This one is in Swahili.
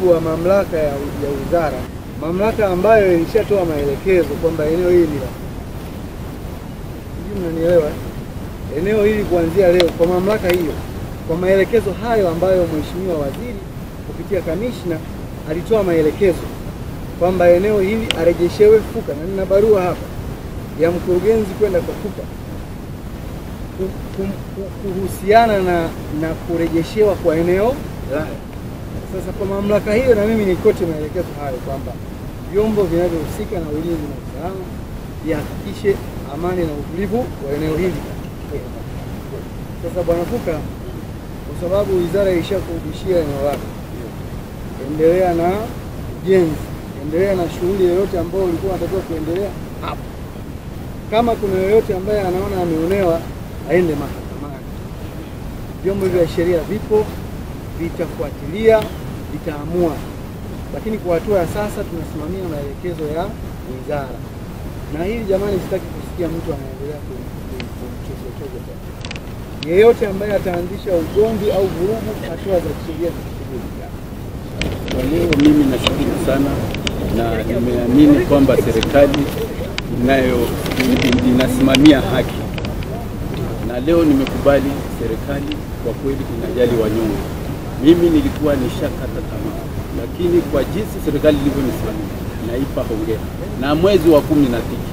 mujibu wa mamlaka ya wizara, mamlaka ambayo ilishatoa maelekezo kwamba eneo hili la mnanielewa, eneo hili kuanzia leo, kwa mamlaka hiyo, kwa maelekezo hayo ambayo mheshimiwa waziri kupitia kamishna alitoa maelekezo kwamba eneo hili arejeshewe FUCA, na nina barua hapa ya mkurugenzi kwenda kwa FUCA kuhusiana na kurejeshewa kwa eneo la. Sasa kwa mamlaka hiyo na mimi nikote maelekezo hayo kwamba vyombo vinavyohusika na ulinzi na usalama vihakikishe amani na utulivu wa eneo hili. Sasa bwana FUCA, kwa sababu wizara ilishakurudishia eneo lako, endelea na ujenzi, endelea na shughuli yoyote ambayo ulikuwa unatakiwa kuendelea hapo. Kama kuna yoyote ambaye anaona ameonewa, aende mahakamani. Vyombo vya sheria vipo, vitafuatilia, vitaamua. Lakini kwa hatua ya sasa tunasimamia maelekezo ya wizara. Na hili jamani, sitaki kusikia mtu anaendelea kumchokoza. Yeyote ambaye ataanzisha ugomvi au vurugu, hatua za kisheria zitachukuliwa. Kwa leo mimi nashukuru sana na nimeamini kwamba serikali inasimamia haki. Na leo nimekubali serikali kwa kweli inajali wanyonge. Mimi nilikuwa nishakata tamaa, lakini kwa jinsi serikali ilivyonisimamia naipa hongera. Na mwezi wa 10 natiki